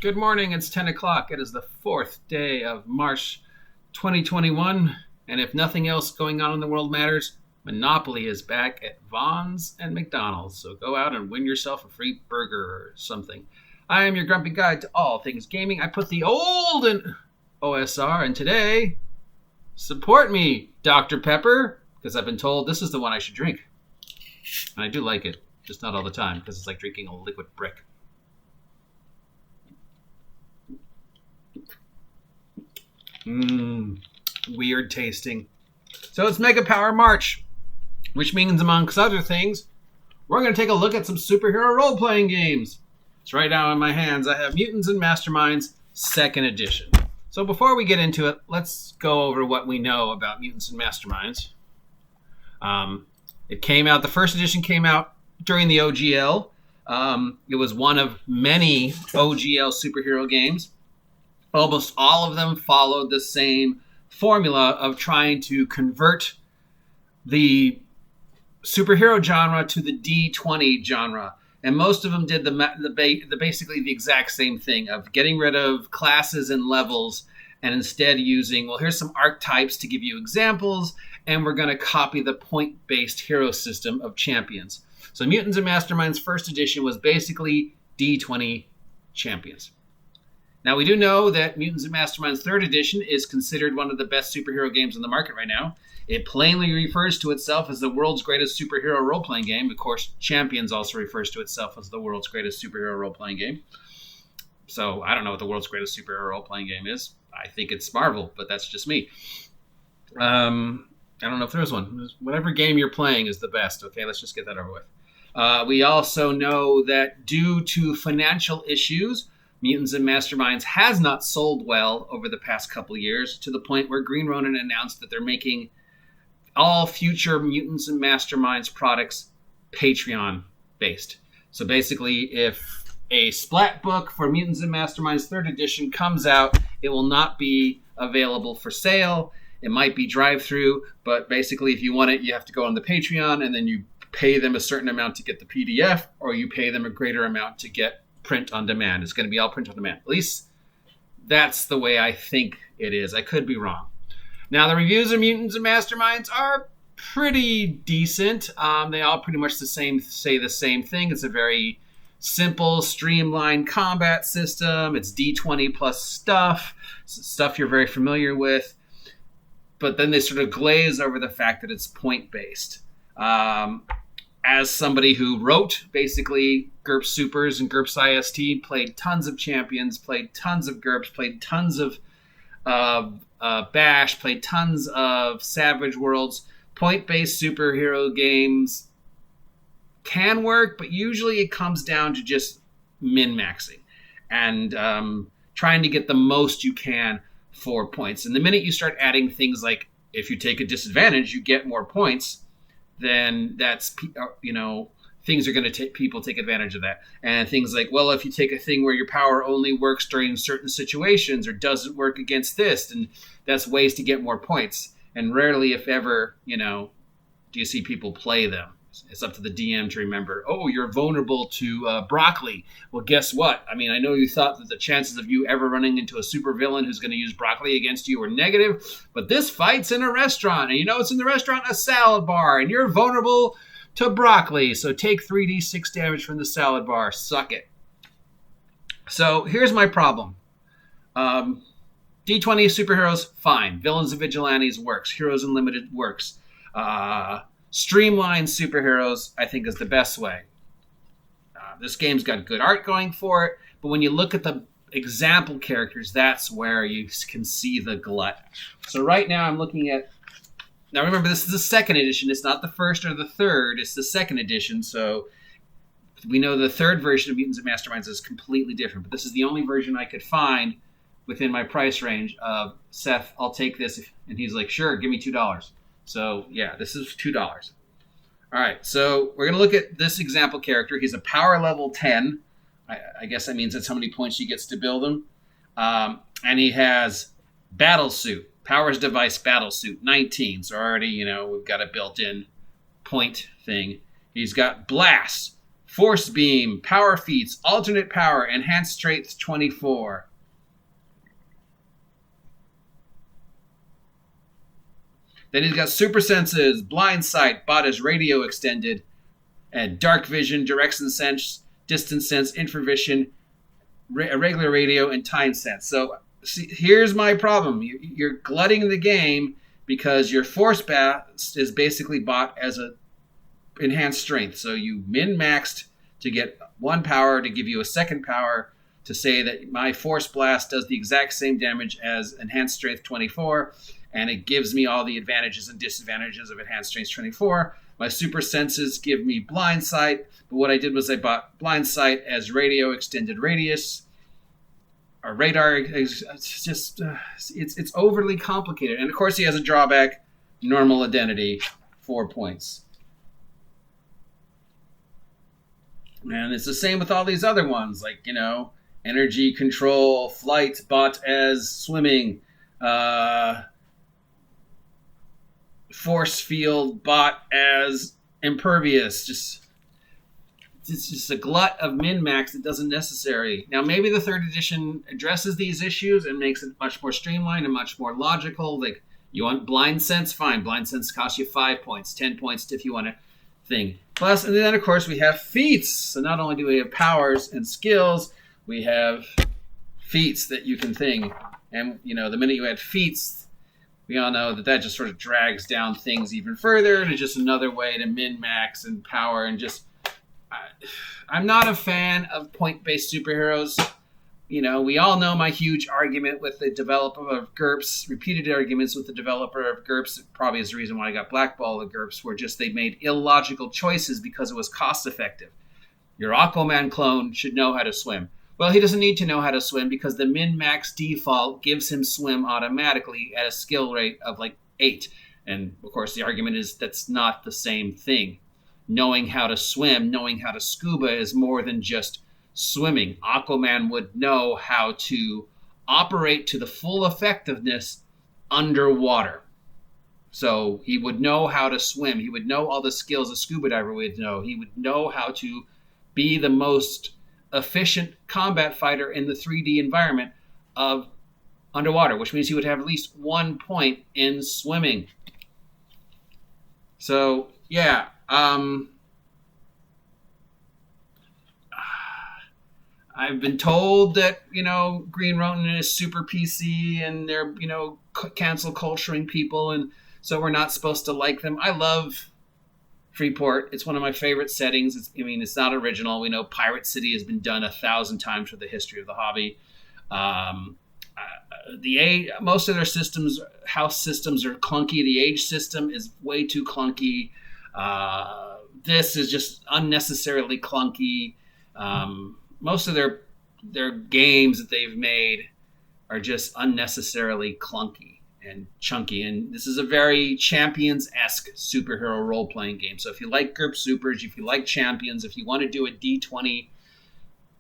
Good morning, it's 10 o'clock. It is the 4th day of March 2021, and if nothing else going on in the world matters, Monopoly is back at Vons and McDonald's, so go out and win yourself a free burger or something. I am your grumpy guide to all things gaming. I put the old in OSR, and today, support me, Dr. Pepper, because I've been told this is the one I should drink. And I do like it, just not all the time, because it's like drinking a liquid brick. Weird tasting. So it's Mega Power March, which means, amongst other things, we're going to take a look at some superhero role-playing games. So right now in my hands, I have Mutants and Masterminds 2nd Edition. So before we get into it, let's go over what we know about Mutants and Masterminds. It came out, the 1st edition came out during the OGL. It was one of many OGL superhero games. Almost all of them followed the same formula of trying to convert the superhero genre to the D20 genre. And most of them did basically the exact same thing of getting rid of classes and levels and instead using, well, here's some archetypes to give you examples, and we're going to copy the point-based hero system of champions. So Mutants and Masterminds 1st edition was basically D20 champions. Now, we do know that Mutants and Masterminds 3rd edition is considered one of the best superhero games on the market right now. It plainly refers to itself as the world's greatest superhero role-playing game. Of course, Champions also refers to itself as the world's greatest superhero role-playing game. So, I don't know what the world's greatest superhero role-playing game is. I think it's Marvel, but that's just me. I don't know if there's one. Whatever game you're playing is the best. Okay, let's just get that over with. We also know that due to financial issues, Mutants and Masterminds has not sold well over the past couple of years, to the point where Green Ronin announced that they're making all future Mutants and Masterminds products Patreon-based. So basically, if a splat book for Mutants and Masterminds 3rd edition comes out, it will not be available for sale. It might be drive-through, but basically, if you want it, you have to go on the Patreon, and then you pay them a certain amount to get the PDF, or you pay them a greater amount to get print on demand. It's going to be all print on demand. At least that's the way I think it is. I could be wrong. Now, the reviews of Mutants and Masterminds are pretty decent. They all pretty much say the same thing. It's a very simple, streamlined combat system. It's D20 plus stuff you're very familiar with. But then they sort of glaze over the fact that it's point-based. As somebody who wrote basically GURPS Supers and GURPS IST, played tons of Champions, played tons of GURPS, played tons of Bash, played tons of Savage Worlds, point-based superhero games can work, but usually it comes down to just min-maxing and trying to get the most you can for points. And the minute you start adding things like, if you take a disadvantage, you get more points, then that's, things are going to people take advantage of that. And things like, well, if you take a thing where your power only works during certain situations or doesn't work against this, and that's ways to get more points. And rarely, if ever, do you see people play them. It's up to the DM to remember, oh, you're vulnerable to broccoli. Well, guess what? I mean, I know you thought that the chances of you ever running into a supervillain who's going to use broccoli against you were negative, but this fight's in a restaurant, and it's in the restaurant a salad bar, and you're vulnerable to broccoli, so take 3d6 damage from the salad bar. Suck it. So here's my problem. D20 superheroes, fine. Villains and Vigilantes works. Heroes Unlimited works. Streamlined superheroes, I think, is the best way. This game's got good art going for it, but when you look at the example characters, that's where you can see the glut. So right now I'm looking at... Now remember, this is the 2nd edition. It's not the 1st or the 3rd. It's the 2nd edition, so we know the 3rd version of Mutants and Masterminds is completely different, but this is the only version I could find within my price range of, Seth, I'll take this. And he's like, sure, give me $2. So, yeah, this is $2. All right, so we're going to look at this example character. He's a power level 10. I guess that means that's how many points he gets to build him. And he has Battle Suit, Powers Device Battle Suit, 19. So already, we've got a built-in point thing. He's got Blast, Force Beam, Power Feats, Alternate Power, Enhanced Strength 24. Then he's got Super Senses, Blind Sight, bought as Radio Extended, and Dark Vision, Direction Sense, Distance Sense, Infravision, Regular Radio, and Time Sense. So see, here's my problem. You're glutting the game because your Force Blast is basically bought as a enhanced strength. So you min-maxed to get one power to give you a second power to say that my Force Blast does the exact same damage as enhanced strength 24, and it gives me all the advantages and disadvantages of enhanced strength 24. My super senses give me blind sight, but what I did was I bought blind sight as radio extended radius. Or radar is just it's overly complicated, and of course he has a drawback: normal identity, 4 points. And it's the same with all these other ones, like, energy control, flight, bought as swimming, force field, bought as impervious. It's just a glut of min-max that doesn't necessary. Now, maybe the third edition addresses these issues and makes it much more streamlined and much more logical. Like, you want blind sense? Fine. Blind sense costs you 5 points, 10 points if you want to thing. Plus, and then, of course, we have feats. So not only do we have powers and skills, we have feats that you can thing. And, the minute you add feats, we all know that just sort of drags down things even further. And it's just another way to min-max and power and just... I'm not a fan of point-based superheroes. We all know my huge argument with the developer of GURPS, repeated arguments with the developer of GURPS. It probably is the reason why I got blackballed at GURPS, were just they made illogical choices because it was cost-effective. Your Aquaman clone should know how to swim. Well, he doesn't need to know how to swim because the min-max default gives him swim automatically at a skill rate of 8. And, of course, the argument is that's not the same thing. Knowing how to swim, knowing how to scuba is more than just swimming. Aquaman would know how to operate to the full effectiveness underwater. So he would know how to swim. He would know all the skills a scuba diver would know. He would know how to be the most efficient combat fighter in the 3D environment of underwater, which means he would have at least 1 point in swimming. So, yeah. I've been told that, Green Ronin is super PC and they're, cancel culturing people, and so we're not supposed to like them. I love Freeport. It's one of my favorite settings. It's not original. We know Pirate City has been done 1,000 times for the history of the hobby. Most of their systems, house systems, are clunky. The age system is way too clunky. This is just unnecessarily clunky. Most of their games that they've made are just unnecessarily clunky and chunky. And this is a very Champions-esque superhero role-playing game. So if you like GURP Supers, if you like Champions, if you want to do a D20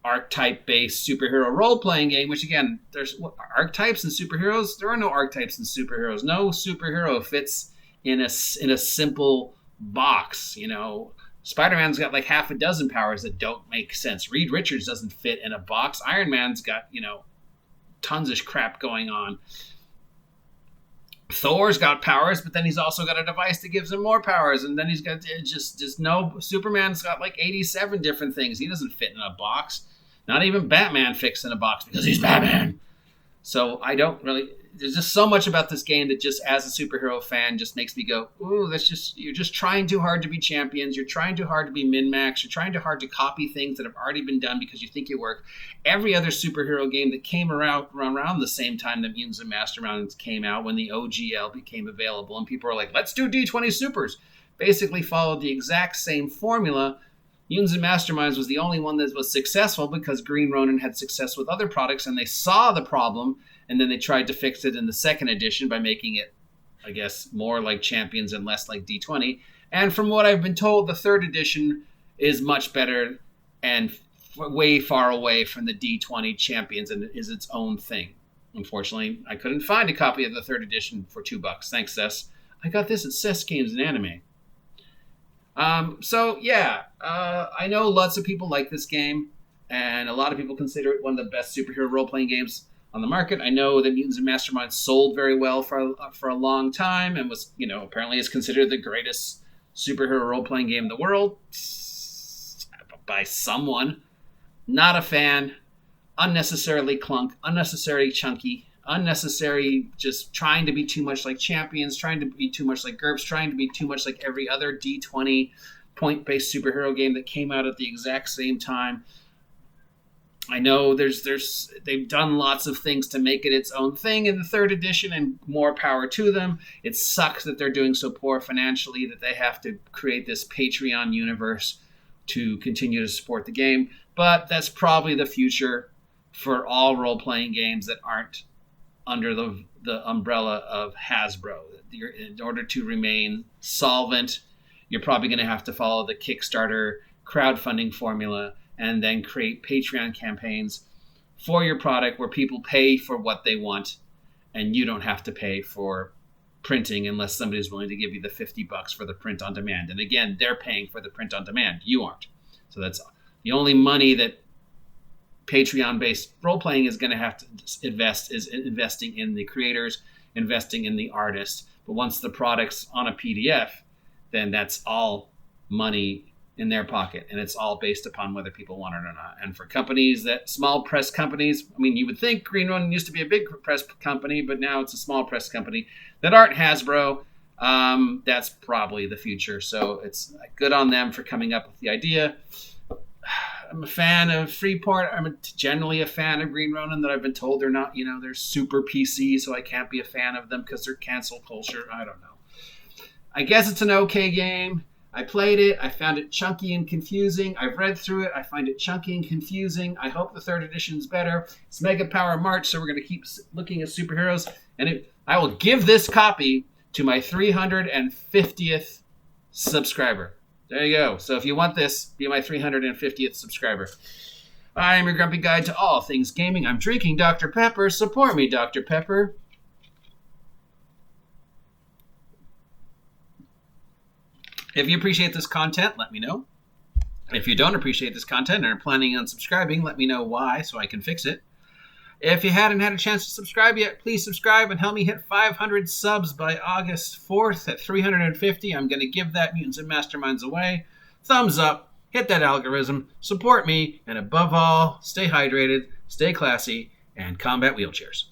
archetype-based superhero role-playing game, which, again, there's archetypes and superheroes. There are no archetypes and superheroes. No superhero fits in a simple box. Spider-Man's got half a dozen powers that don't make sense. Reed Richards doesn't fit in a box. Iron Man's got, tons of crap going on. Thor's got powers, but then he's also got a device that gives him more powers. And then he's got Superman's got 87 different things. He doesn't fit in a box. Not even Batman fits in a box because he's Batman. So there's just so much about this game that just, as a superhero fan, just makes me go, ooh, you're just trying too hard to be Champions. You're trying too hard to be min-max. You're trying too hard to copy things that have already been done because you think you work. Every other superhero game that came around the same time that Mutants and Masterminds came out, when the OGL became available, and people were like, let's do D20 Supers, basically followed the exact same formula. Mutants and Masterminds was the only one that was successful because Green Ronin had success with other products, and they saw the problem, and then they tried to fix it in the second edition by making it, I guess, more like Champions and less like D20. And from what I've been told, the third edition is much better and way far away from the D20 Champions and is its own thing. Unfortunately, I couldn't find a copy of the third edition for $2. Thanks, Cess. I got this at Cess Games and Anime. I know lots of people like this game, and a lot of people consider it one of the best superhero role-playing games on the market. I know that Mutants and Masterminds sold very well for a long time, and was, apparently is considered the greatest superhero role-playing game in the world by someone. Not a fan. Unnecessarily clunk, unnecessarily chunky, unnecessary, just trying to be too much like Champions, trying to be too much like GURPS, trying to be too much like every other D20 point-based superhero game that came out at the exact same time. I know they've done lots of things to make it its own thing in the third edition, and more power to them. It sucks that they're doing so poor financially that they have to create this Patreon universe to continue to support the game. But that's probably the future for all role-playing games that aren't under the umbrella of Hasbro. In order to remain solvent, you're probably going to have to follow the Kickstarter crowdfunding formula and then create Patreon campaigns for your product where people pay for what they want and you don't have to pay for printing unless somebody's willing to give you the $50 for the print on demand. And again, they're paying for the print on demand. You aren't. So that's the only money that Patreon-based role-playing is going to have to invest is investing in the creators, investing in the artists. But once the product's on a PDF, then that's all money in their pocket, and it's all based upon whether people want it or not. And for companies small press companies, I mean, you would think Green Ronin used to be a big press company, but now it's a small press company that aren't Hasbro. That's probably the future. So it's good on them for coming up with the idea. I'm a fan of Freeport. I'm generally a fan of Green Ronin, that I've been told they're not, they're super PC, so I can't be a fan of them because they're cancel culture. I don't know. I guess it's an okay game. I played it. I found it chunky and confusing. I've read through it. I find it chunky and confusing. I hope the third edition's better. It's Mega Power March, so we're going to keep looking at superheroes. And I will give this copy to my 350th subscriber. There you go. So if you want this, be my 350th subscriber. I am your grumpy guide to all things gaming. I'm drinking Dr. Pepper. Support me, Dr. Pepper. If you appreciate this content, let me know. If you don't appreciate this content and are planning on subscribing, let me know why so I can fix it. If you hadn't had a chance to subscribe yet, please subscribe and help me hit 500 subs by August 4th at 350. I'm going to give that Mutants and Masterminds away. Thumbs up, hit that algorithm, support me, and above all, stay hydrated, stay classy, and combat wheelchairs.